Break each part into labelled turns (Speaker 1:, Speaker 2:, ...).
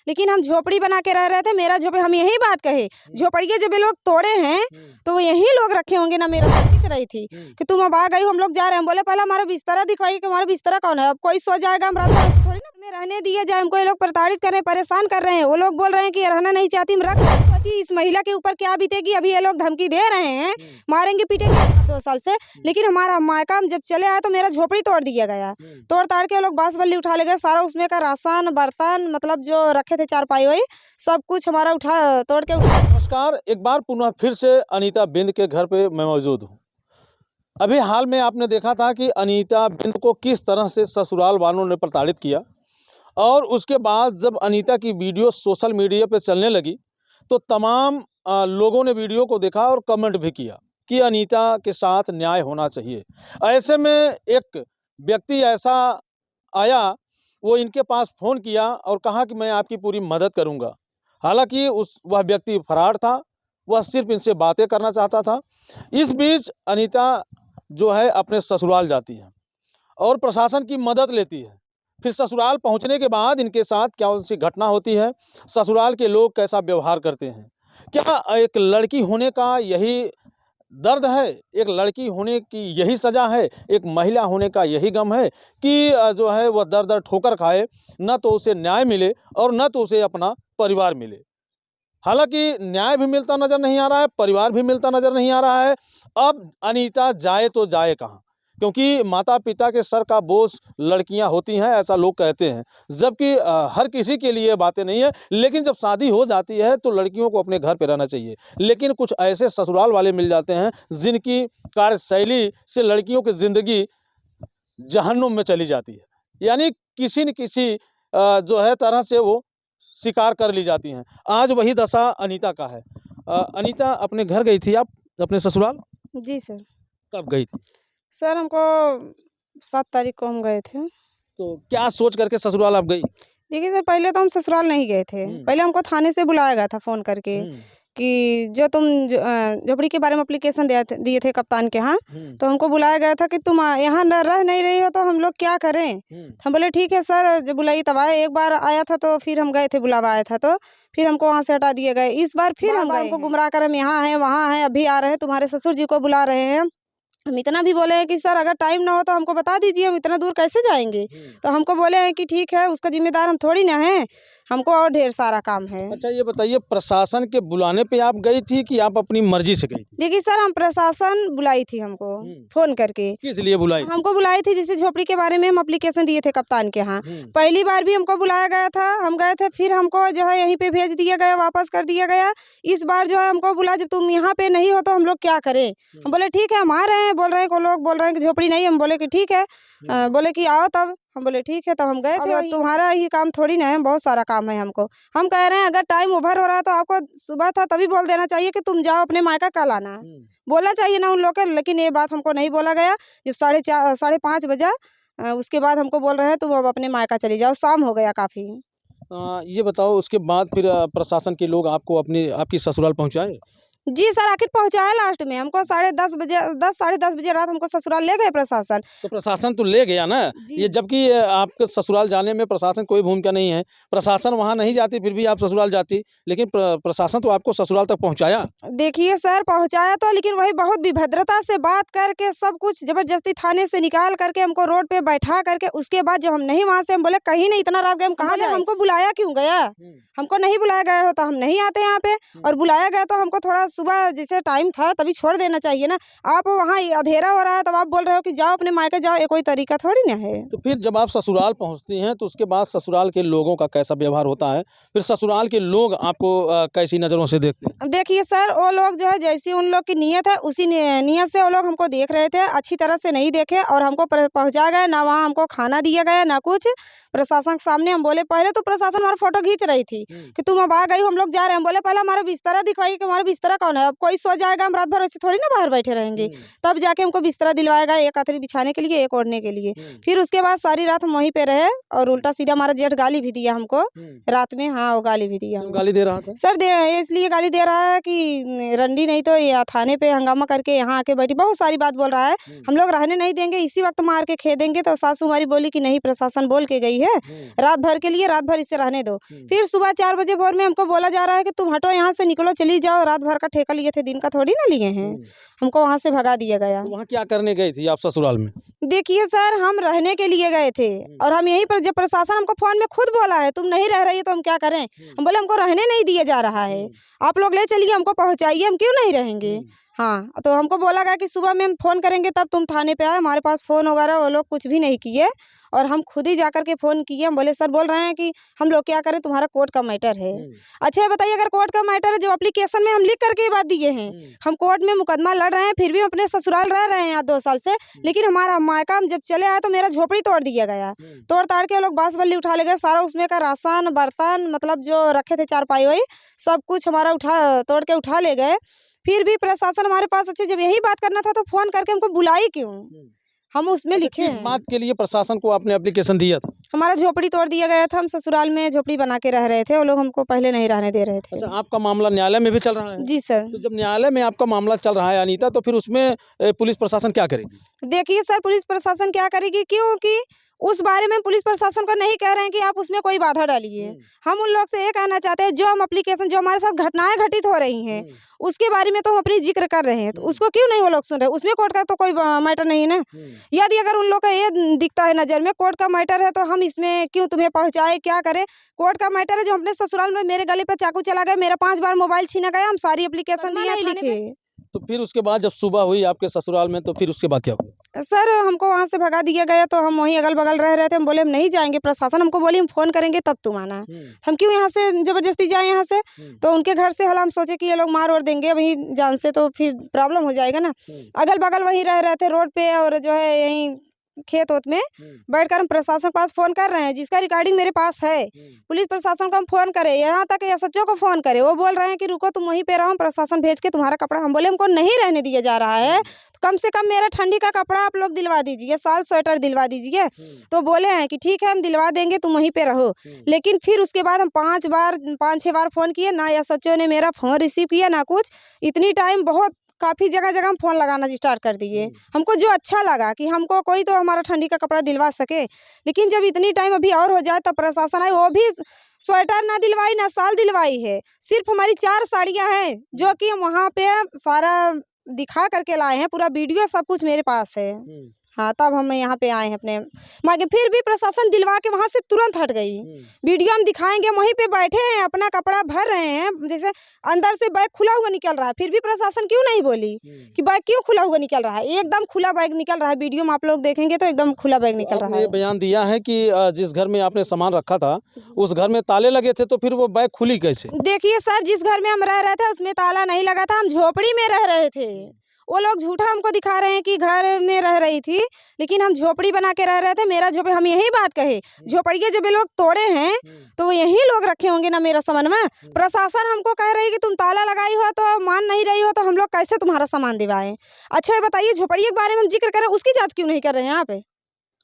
Speaker 1: लेकिन हम झोपड़ी बना के रह रहे थे। मेरा झोपड़ी, हम यही बात कहे, झोपड़ियाँ जब ये लोग तोड़े हैं तो वो यही लोग रखे होंगे ना। मेरा सब खींच रही थी कि तुम अब आ गई हो, हम लोग जा रहे हैं। हम बोले पहले हमारा बिस्तरा दिखवाइए कि हमारा बिस्तरा कौन है। अब कोई सो जाएगा, हम रात को ऐसे थोड़ी ना में रहने दिया जाए। हमको ये लोग प्रताड़ित कर रहे हैं, परेशान कर रहे हैं। वो लोग बोल रहे हैं कि रहना नहीं चाहती, हम रख सोची इस महिला के ऊपर क्या बीतेगी। अभी ये लोग धमकी दे रहे हैं, मारेंगे पीटेंगे 2 साल से। लेकिन हमारा मायका हम जब चले आए तो मेरा झोपड़ी तोड़ दिया गया। तोड़ ताड़ के लोग बांस बल्ली उठा ले गए, सारा उसमें का राशन बर्तन मतलब जो रखे थे चारपाई वही सब कुछ हमारा तोड़ के उठा।
Speaker 2: नमस्कार, एक बार पुनः फिर से अनीता बिंद के घर पे मैं मौजूद हूँ। अभी हाल में आपने देखा था कि अनीता बिंद को किस तरह से ससुराल वालों ने प्रताड़ित किया, और उसके बाद जब अनीता की वीडियो सोशल मीडिया पे चलने लगी तो तमाम लोगों ने वीडियो को देखा और कमेंट भी किया कि अनीता के साथ न्याय होना चाहिए। ऐसे में एक व्यक्ति ऐसा आया, वो इनके पास फ़ोन किया और कहा कि मैं आपकी पूरी मदद करूंगा। हालांकि वह व्यक्ति फरार था, वह सिर्फ इनसे बातें करना चाहता था। इस बीच अनीता जो है अपने ससुराल जाती है और प्रशासन की मदद लेती है। फिर ससुराल पहुंचने के बाद इनके साथ क्या उनसी घटना होती है, ससुराल के लोग कैसा व्यवहार करते हैं, क्या एक लड़की होने का यही दर्द है, एक लड़की होने की यही सज़ा है, एक महिला होने का यही गम है कि जो है वह दर दर ठोकर खाए, न तो उसे न्याय मिले और न तो उसे अपना परिवार मिले। हालांकि न्याय भी मिलता नज़र नहीं आ रहा है, परिवार भी मिलता नज़र नहीं आ रहा है। अब अनीता जाए तो जाए कहाँ, क्योंकि माता पिता के सर का बोझ लड़कियां होती हैं, ऐसा लोग कहते हैं। जबकि हर किसी के लिए बातें नहीं है, लेकिन जब शादी हो जाती है तो लड़कियों को अपने घर पे रहना चाहिए। लेकिन कुछ ऐसे ससुराल वाले मिल जाते हैं जिनकी कार्यशैली से लड़कियों की ज़िंदगी जहन्नुम में चली जाती है, यानी किसी न किसी जो है तरह से वो शिकार कर ली जाती हैं। आज वही दशा अनीता का है। अनीता, अपने घर गई थी आप, अपने ससुराल?
Speaker 1: जी सर।
Speaker 2: कब गई थी?
Speaker 1: सर हमको 7 तारीख को हम गए थे।
Speaker 2: तो क्या सोच करके ससुराल आप गई?
Speaker 1: देखिए सर, पहले तो हम ससुराल नहीं गए थे। पहले हमको थाने से बुलाया गया था फ़ोन करके कि जो तुम झोपड़ी के बारे में एप्लीकेशन दिए थे कप्तान के यहाँ, तो हमको बुलाया गया था कि तुम यहाँ न रह नहीं रही हो तो हम लोग क्या करें। हम बोले ठीक है सर, जब बुलाइए तब आए। एक बार आया था तो फिर हम गए थे, बुलावा आया था तो फिर हमको वहाँ से हटा दिए गए। इस बार फिर हम हमको गुमराह कर हम यहाँ हैं वहाँ हैं, अभी आ रहे हैं, तुम्हारे ससुर जी को बुला रहे हैं। हम इतना भी बोले हैं कि सर अगर टाइम ना हो तो हमको बता दीजिए, हम इतना दूर कैसे जाएंगे। तो हमको बोले हैं कि ठीक है, उसका जिम्मेदार हम थोड़ी ना हैं, हमको और ढेर सारा काम है।
Speaker 2: अच्छा, ये बताइए, प्रशासन के बुलाने पे आप गई थी कि आप अपनी मर्जी से गई थी?
Speaker 1: देखिए सर, हम प्रशासन बुलाई थी हमको फ़ोन करके।
Speaker 2: किस लिए बुलाई?
Speaker 1: हमको बुलाई थी जैसे झोपड़ी के बारे में हम एप्लीकेशन दिए थे कप्तान के यहाँ। पहली बार भी हमको बुलाया गया था, हम गए थे, फिर हमको जो है यहीं पे भेज दिया गया, वापस कर दिया गया। इस बार जो है हमको बुला, जब तुम यहाँ पे नहीं हो तो हम लोग क्या करें। हम बोले ठीक है, हम आ रहे हैं। बोल रहे हैं को लोग बोल रहे हैं कि झोपड़ी नहीं। हम बोले कि ठीक है, बोले कि आओ तब। हम बोले ठीक है, तब हम गए थे। तुम्हारा ही काम थोड़ी ना है, बहुत सारा काम है हमको। हम कह रहे हैं अगर टाइम ओवर हो रहा है तो आपको सुबह था तभी बोल देना चाहिए कि तुम जाओ अपने मायका कल आना, बोलना चाहिए ना उन लोग को। लेकिन ये बात हमको नहीं बोला गया। जब 4:30 बजा, उसके बाद हमको बोल रहे हैं तुम अब अपने मायका चली जाओ, शाम हो गया काफ़ी।
Speaker 2: ये बताओ, उसके बाद फिर प्रशासन के लोग आपको आपकी ससुराल पहुंचाए?
Speaker 1: जी सर, आखिर पहुँचाया लास्ट में हमको 10:30 बजे, 10 साढ़े 10 बजे रात हमको ससुराल ले गए प्रशासन।
Speaker 2: तो प्रशासन तो ले गया ना, ये जबकि आपके ससुराल जाने में प्रशासन कोई भूमिका नहीं है। प्रशासन वहाँ नहीं जाती, फिर भी आप ससुराल जाती, लेकिन प्रशासन तो आपको ससुराल तक पहुँचाया।
Speaker 1: देखिए सर, पहुँचाया तो, लेकिन वही बहुत विभद्रता से बात करके सब कुछ ज़बरदस्ती थाने से निकाल करके हमको रोड पे बैठा करके, उसके बाद जब हम नहीं वहाँ से, हम बोले कहीं नहीं, इतना रात गए हम कहाँ जाए। हमको बुलाया क्यों गया? हमको नहीं बुलाया गया होता हम नहीं आते यहाँ पे, और बुलाया गया तो हमको थोड़ा सुबह जैसे टाइम था तभी छोड़ देना चाहिए ना। आप वहाँ अंधेरा हो रहा है तब आप बोल रहे हो कि जाओ अपने मायके जाओ, ये कोई तरीका थोड़ी ना है।
Speaker 2: तो फिर जब आप ससुराल पहुंचती हैं तो उसके बाद ससुराल के लोगों का कैसा व्यवहार होता है? फिर ससुराल के लोग आपको कैसी नज़रों से देखते हैं?
Speaker 1: देखिए सर, वो लोग जो है जैसी उन लोग की नीयत है उसी नीयत से वो लोग हमको देख रहे थे, अच्छी तरह से नहीं देखे और हमको पहुँचा गए ना। वहाँ हमको खाना दिया गया ना कुछ। प्रशासन के सामने हम बोले, पहले तो प्रशासन हमारा फोटो खींच रही थी कि तुम अब आ गई हो, हम लोग जा रहे हैं। हम बोले पहले हमारा बिस्तरा दिखवाइए कि हमारा बिस्तरा कौन है, अब कोई सो जाएगा, हम रात भर ऐसे थोड़ी ना बाहर बैठे रहेंगे। तब जाके हमको बिस्तरा दिलवाएगा, एक आथरी बिछाने के लिए, एक ओढ़ने के लिए। फिर उसके बाद सारी रात हम वहीं पे रहे और उल्टा सीधा हमारा जेठ गाली भी दिया हमको रात में। हाँ, वो गाली भी दिया
Speaker 2: क्यों
Speaker 1: हमको।
Speaker 2: गाली दे रहा था?
Speaker 1: सर इसलिए गाली दे रहा है कि रंडी नहीं तो या थाने पे हंगामा करके यहाँ आके बैठी, बहुत सारी बात बोल रहा है। हम लोग रहने नहीं देंगे, इसी वक्त मार के खेदेंगे। तो सासू हमारी बोली कि नहीं, प्रशासन बोल के गई है रात भर के लिए, रात भर इसे रहने दो। फिर सुबह 4 बजे भोर में हमको बोला जा रहा है कि तुम हटो यहाँ से, निकलो, चली जाओ। रात भर का ठेका लिए थे, दिन का थोड़ी ना लिए हैं। हमको वहाँ से भगा दिया गया।
Speaker 2: तो वहाँ क्या करने गई थी आप ससुराल में?
Speaker 1: देखिए सर, हम रहने के लिए गए थे और हम यहीं पर, जब प्रशासन हमको फोन में खुद बोला है तुम नहीं रह रही हो तो हम क्या करें, हम बोले हमको रहने नहीं दिया जा रहा है, आप लोग ले चलिए, हमको पहुंचाइए, हम क्यों नहीं रहेंगे। हाँ, तो हमको बोला गया कि सुबह में हम फ़ोन करेंगे तब तुम थाने पे आए। हमारे पास फ़ोन वगैरह वो लोग कुछ भी नहीं किए और हम खुद ही जाकर के फ़ोन किए। हम बोले सर बोल रहे हैं कि हम लोग क्या करें, तुम्हारा कोर्ट का मैटर है। अच्छा ये बताइए, अगर कोर्ट का मैटर है, जो एप्लीकेशन में हम लिख करके ये बात दिए हैं, हम कोर्ट में मुकदमा लड़ रहे हैं, फिर भी हम अपने ससुराल रह रहे हैं यहाँ 2 साल से, लेकिन हमारा मायका हम जब चले आए तो मेरा झोपड़ी तोड़ दिया गया। तोड़ ताड़ के लोग बांस बल्ली उठा ले गए, सारा उसमें का राशन बर्तन, मतलब जो रखे थे चारपाई वाई, सब कुछ हमारा तोड़ के उठा ले गए। फिर भी प्रशासन हमारे पास, अच्छे जब यही बात करना था तो फ़ोन करके हमको बुलाई क्यों? हम उसमें लिखे
Speaker 2: किस
Speaker 1: हैं।
Speaker 2: बात के लिए प्रशासन को आपने एप्लीकेशन दिया था?
Speaker 1: हमारा झोपड़ी तोड़ दिया गया था, हम ससुराल में झोपड़ी बना के रह रहे थे, वो लोग हमको पहले नहीं रहने दे रहे थे।
Speaker 2: अच्छा, आपका मामला न्यायालय में भी चल रहा है?
Speaker 1: जी सर।
Speaker 2: तो जब न्यायालय में आपका मामला चल रहा है अनीता, तो फिर उसमें पुलिस प्रशासन क्या करेगी?
Speaker 1: देखिए सर, पुलिस प्रशासन क्या करेगी, क्योंकि उस बारे में पुलिस प्रशासन को नहीं कह रहे हैं कि आप उसमें कोई बाधा डालिए। हम उन लोग से ये कहना चाहते हैं, जो हम एप्लीकेशन, जो हमारे साथ घटनाएं घटित हो रही हैं उसके बारे में तो हम अपनी जिक्र कर रहे हैं, तो उसको क्यों नहीं वो लोग सुन रहे? उसमें कोर्ट का तो कोई मैटर नहीं है ना। यदि अगर उन लोग का ये दिखता है नज़र में कोर्ट का मैटर है, तो हम इसमें क्यों तुम्हें पहुंचाए, क्या करें? कोर्ट का मैटर है, जो अपने ससुराल में मेरे गले पे चाकू चला गया, मेरा 5 बार मोबाइल छीना गया, हम सारी एप्लीकेशन दिए लिखे।
Speaker 2: तो फिर उसके बाद जब सुबह हुई आपके ससुराल में, तो फिर उसके बाद क्या हुआ?
Speaker 1: सर हमको वहाँ से भगा दिया गया, तो हम वहीं अगल-बगल रह रहे थे। हम बोले हम नहीं जाएँगे, प्रशासन हमको बोली हम फ़ोन करेंगे तब तुम आना। हम क्यों यहाँ से ज़बरदस्ती जाएँ यहाँ से? तो उनके घर से हल हम सोचे कि ये लोग मार-वार देंगे वहीं जान से, तो फिर प्रॉब्लम हो जाएगा ना। अगल-बगल वहीं रह रहे थे रोड पे, और जो है यहीं खेत-ओत में बैठकर हम प्रशासन के पास फ़ोन कर रहे हैं, जिसका रिकॉर्डिंग मेरे पास है। पुलिस प्रशासन को हम फ़ोन करे, यहाँ तक एसएचओ को फ़ोन करे, वो बोल रहे हैं कि रुको तुम वहीं पे रहो, हम प्रशासन भेज के तुम्हारा कपड़ा, हम बोले हमको नहीं रहने दिया जा रहा है, तो कम से कम मेरा ठंडी का कपड़ा आप लोग दिलवा दीजिए, शाल स्वेटर दिलवा दीजिए। तो बोले हैं कि ठीक है हम दिलवा देंगे, तुम वहीं पे रहो। लेकिन फिर उसके बाद हम 5-6 बार फ़ोन किए, ना एसएचओ ने मेरा फ़ोन रिसीव किया ना कुछ। इतनी टाइम बहुत काफ़ी जगह हम फ़ोन लगाना स्टार्ट कर दिए। हमको जो अच्छा लगा कि हमको कोई तो हमारा ठंडी का कपड़ा दिलवा सके, लेकिन जब इतनी टाइम अभी और हो जाए, तब प्रशासन आई, वो भी स्वेटर ना दिलवाई ना शाल दिलवाई है, सिर्फ हमारी 4 साड़ियाँ हैं, जो कि हम वहाँ पे सारा दिखा करके लाए हैं, पूरा वीडियो सब कुछ मेरे पास है। हाँ, तब हम यहाँ पे आए हैं अपने मांगे, फिर भी प्रशासन दिलवा के वहाँ से तुरंत हट गई। वीडियो हम दिखाएंगे, वहीं पे बैठे हैं, अपना कपड़ा भर रहे हैं, जैसे अंदर से बैग खुला हुआ निकल रहा है, फिर भी प्रशासन क्यों नहीं बोली कि बैग क्यों खुला हुआ निकल रहा है? एकदम खुला बैग निकल रहा है, वीडियो में आप लोग देखेंगे तो एकदम खुला बैग निकल रहा है।
Speaker 2: ये बयान दिया है कि जिस घर में आपने सामान रखा था उस घर में ताले लगे थे, तो फिर वो बैग खुली कैसे?
Speaker 1: देखिए सर, जिस घर में हम रह रहे थे उसमें ताला नहीं लगा था, हम झोपड़ी में रह रहे थे। वो लोग झूठा हमको दिखा रहे हैं कि घर में रह रही थी, लेकिन हम झोपड़ी बना के रह रहे थे। मेरा झोपड़ी, हम यही बात कहे, झोपड़िया जब ये लोग तोड़े हैं तो वो यही लोग रखे होंगे ना मेरा सामान में। प्रशासन हमको कह रही है कि तुम ताला लगाई हो, तो मान नहीं रही हो, तो हम लोग कैसे तुम्हारा सामान दिवाएं? अच्छा ये बताइए, झोपड़िया के बारे में हम जिक्र करें, उसकी जाँच क्यों नहीं कर रहे हैं यहाँ पे?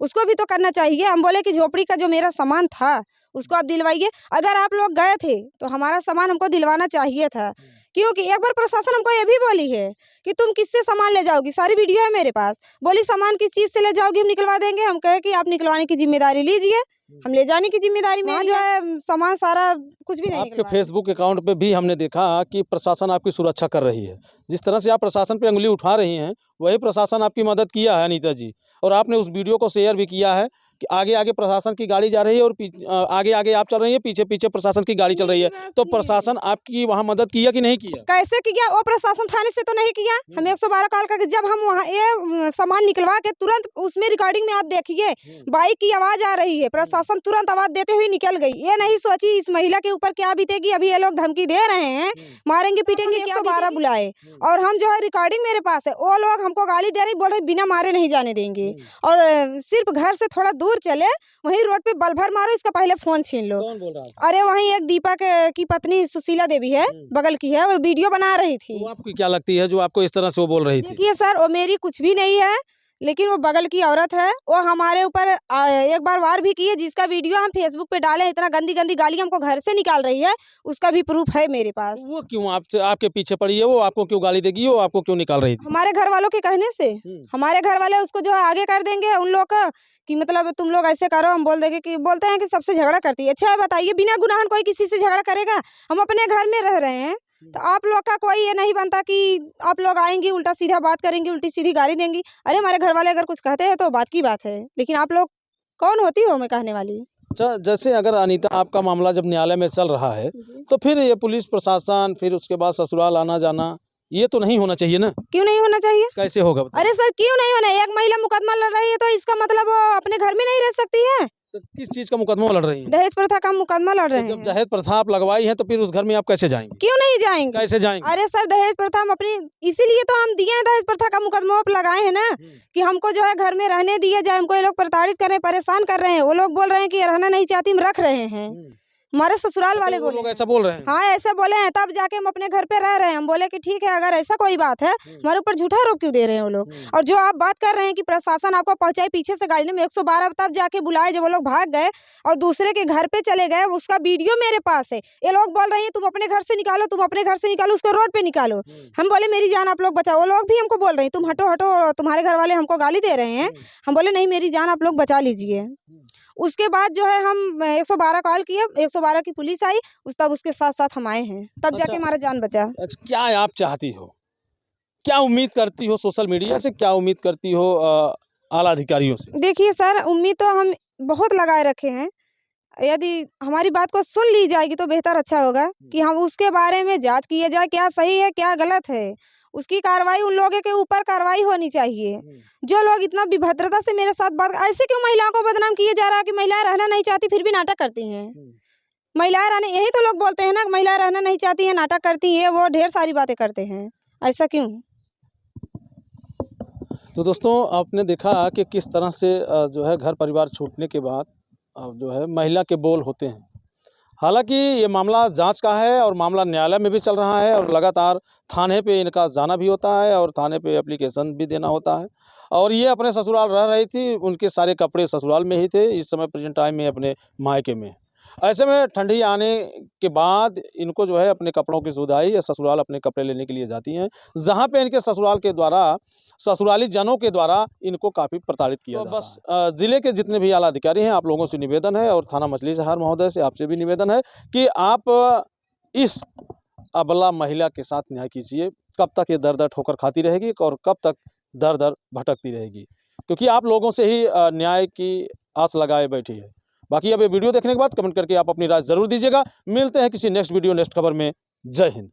Speaker 1: उसको भी तो करना चाहिए। हम बोले कि झोपड़ी का जो मेरा सामान था उसको आप दिलवाइए। अगर आप लोग गए थे तो हमारा सामान हमको दिलवाना चाहिए था, क्योंकि एक बार प्रशासन हमको ये भी बोली है कि तुम किससे सामान ले जाओगी, सारी वीडियो है मेरे पास। बोली सामान किस चीज़ से ले जाओगी, हम निकलवा देंगे। हम कहे कि आप निकलवाने की जिम्मेदारी लीजिए, हम ले जाने की जिम्मेदारी में जो है सामान सारा कुछ भी नहीं
Speaker 2: आपके
Speaker 1: निकलवाया।
Speaker 2: फेसबुक अकाउंट पे भी हमने देखा कि प्रशासन आपकी सुरक्षा कर रही है। जिस तरह से आप प्रशासन पे उंगली उठा रही हैं, वही प्रशासन आपकी मदद किया है अनीता जी, और आपने उस वीडियो को शेयर भी किया है कि आगे आगे प्रशासन की गाड़ी जा रही है और आगे आगे आप चल रही हैं, पीछे पीछे प्रशासन की गाड़ी चल रही है। तो प्रशासन आपकी वहाँ मदद किया कि नहीं किया?
Speaker 1: कैसे किया? वो प्रशासन थाने से तो नहीं किया। हम 112 कॉल करके, जब हम वहाँ ये सामान निकलवा के तुरंत, उसमें रिकॉर्डिंग में आप देखिए बाइक की आवाज़ आ रही है, प्रशासन तुरंत आवाज़ देते हुए निकल गई। ये नहीं सोची इस महिला के ऊपर क्या बीतेगी। अभी ये लोग धमकी दे रहे हैं, मारेंगे पीटेंगे, 112 बुलाए, और हम जो है रिकॉर्डिंग मेरे पास है, वो लोग हमको गाली दे रही, बोल रहे बिना मारे नहीं जाने देंगे, और सिर्फ घर से थोड़ा दूर चले, वहीं रोड पे बल भर मारो, इसका पहले फोन छीन लो।
Speaker 2: कौन बोल रहा था?
Speaker 1: अरे वहीं एक दीपक की पत्नी सुशीला देवी है, बगल की है, और वीडियो बना रही थी।
Speaker 2: वो आपकी क्या लगती है जो आपको इस तरह से वो बोल रही थी?
Speaker 1: देखिए सर, वो मेरी कुछ भी नहीं है, लेकिन वो बगल की औरत है। वो हमारे ऊपर एक बार वार भी की है, जिसका वीडियो हम फेसबुक पे डाले। इतना गंदी गंदी गाली हमको घर से निकाल रही है, उसका भी प्रूफ है मेरे पास।
Speaker 2: वो क्यों आपसे आपके पीछे पड़ी है? वो आपको क्यों गाली देगी? वो आपको क्यों निकाल रही थी?
Speaker 1: हमारे घर वालों के कहने से हमारे घर वाले उसको जो है आगे कर देंगे उन लोग का, कि मतलब तुम लोग ऐसे करो। हम बोल देंगे कि बोलते हैं कि सबसे झगड़ा करती है। अच्छा है, बताइए, बिना गुनाहन कोई किसी से झगड़ा करेगा? हम अपने घर में रह रहे हैं, तो आप लोग का कोई ये नहीं बनता कि आप लोग आएंगी उल्टा सीधा बात करेंगी, उल्टी सीधी गाली देंगी। अरे हमारे घर वाले अगर कुछ कहते हैं तो बात की बात है, लेकिन आप लोग कौन होती हो मैं कहने वाली?
Speaker 2: अच्छा, जैसे अगर अनीता आपका मामला जब न्यायालय में चल रहा है, तो फिर ये पुलिस प्रशासन, फिर उसके बाद ससुराल आना जाना, ये तो नहीं होना चाहिए ना?
Speaker 1: क्यों नहीं होना चाहिए?
Speaker 2: कैसे होगा बताइए?
Speaker 1: अरे सर, क्यों नहीं होना? एक महिला मुकदमा लड़ रही है तो इसका मतलब वो अपने घर में नहीं रह सकती है?
Speaker 2: तो किस चीज का मुकदमा लड़ रही है?
Speaker 1: दहेज प्रथा का मुकदमा लड़ रहे
Speaker 2: तो जब
Speaker 1: हैं।
Speaker 2: दहेज प्रथा आप लगवाई है, तो फिर उस घर में आप कैसे जाएंगे?
Speaker 1: क्यों नहीं जाएंगे?
Speaker 2: कैसे जाएंगे?
Speaker 1: अरे सर, दहेज प्रथा हम अपनी, इसीलिए तो हम दिए हैं, दहेज प्रथा का मुकदमा आप लगाए हैं ना, कि हमको जो है घर में रहने दिया जाए। हमको ये लोग प्रताड़ित कर रहे हैं, परेशान कर रहे हैं। वो लोग बोल रहे हैं कि रहना नहीं चाहती, हम रख रहे हैं। हमारे ससुराल वाले
Speaker 2: वो
Speaker 1: बोले
Speaker 2: लोग
Speaker 1: हैं।
Speaker 2: ऐसा बोल रहे हैं?
Speaker 1: हाँ, ऐसे बोले हैं, तब जाके हम अपने घर पे रह रहे हैं। हम बोले कि ठीक है, अगर ऐसा कोई बात है, हमारे ऊपर झूठा आरोप क्यों दे रहे हैं वो लोग? और जो आप बात कर रहे हैं कि प्रशासन आपको पहुंचाई पीछे से गाड़ी में 112, तब जाके बुलाए जब वो लोग भाग गए और दूसरे के घर पे चले गए, उसका वीडियो मेरे पास है। ये लोग बोल रहे हैं तुम अपने घर से निकालो, तुम अपने घर से निकालो, उसको रोड पे निकालो। हम बोले मेरी जान आप लोग बचाओ। वो लोग भी हमको बोल रहे हैं तुम हटो हटो, तुम्हारे घर वाले हमको गाली दे रहे हैं। हम बोले नहीं, मेरी जान आप लोग बचा लीजिए। उसके बाद जो है हम 112 कॉल किए, 112 की पुलिस आई, तब उसके साथ साथ हम आए हैं, तब जाके हमारा जान बचा।
Speaker 2: अच्छा, क्या आप चाहती हो? क्या उम्मीद करती हो सोशल मीडिया से? क्या उम्मीद करती हो आला अधिकारियों से?
Speaker 1: देखिए सर, उम्मीद तो हम बहुत लगाए रखे हैं। यदि हमारी बात को सुन ली जाएगी तो बेहतर अच्छा होगा कि हम उसके बारे में जांच किए जाए, क्या सही है क्या गलत है। उसकी कार्रवाई, उन लोगों के ऊपर कार्रवाई होनी चाहिए। जो लोग इतना विभद्रता से मेरे साथ बात, ऐसे क्यों महिलाओं को बदनाम किया जा रहा है कि महिलाएं रहना नहीं चाहती फिर भी नाटक करती हैं? महिलाएं रहने, यही तो लोग बोलते हैं ना, महिलाएं रहना नहीं चाहती हैं, नाटक करती हैं, वो ढेर सारी बातें करते हैं। ऐसा क्यों?
Speaker 2: तो दोस्तों, आपने देखा कि किस तरह से जो है घर परिवार छूटने के बाद जो है महिला के बोल होते हैं। हालांकि ये मामला जांच का है और मामला न्यायालय में भी चल रहा है और लगातार थाने पे इनका जाना भी होता है और थाने पे एप्लीकेशन भी देना होता है। और ये अपने ससुराल रह रही थी, उनके सारे कपड़े ससुराल में ही थे। इस समय प्रेजेंट टाइम में अपने मायके में। ऐसे में ठंडी आने के बाद इनको जो है अपने कपड़ों की सुधाई या ससुराल अपने कपड़े लेने के लिए जाती हैं, जहाँ पे इनके ससुराल के द्वारा, ससुराली जनों के द्वारा इनको काफ़ी प्रताड़ित किया जाता है। बस ज़िले के जितने भी आला अधिकारी हैं, आप लोगों से निवेदन है और थाना मछली शहर महोदय से आपसे भी निवेदन है कि आप इस अबला महिला के साथ न्याय कीजिए। कब तक ये दर दर ठोकर खाती रहेगी और कब तक दर दर भटकती रहेगी, क्योंकि आप लोगों से ही न्याय की आस लगाए बैठी है। बाकी अब ये वीडियो देखने के बाद कमेंट करके आप अपनी राय ज़रूर दीजिएगा। मिलते हैं किसी नेक्स्ट वीडियो नेक्स्ट खबर में। जय हिंद।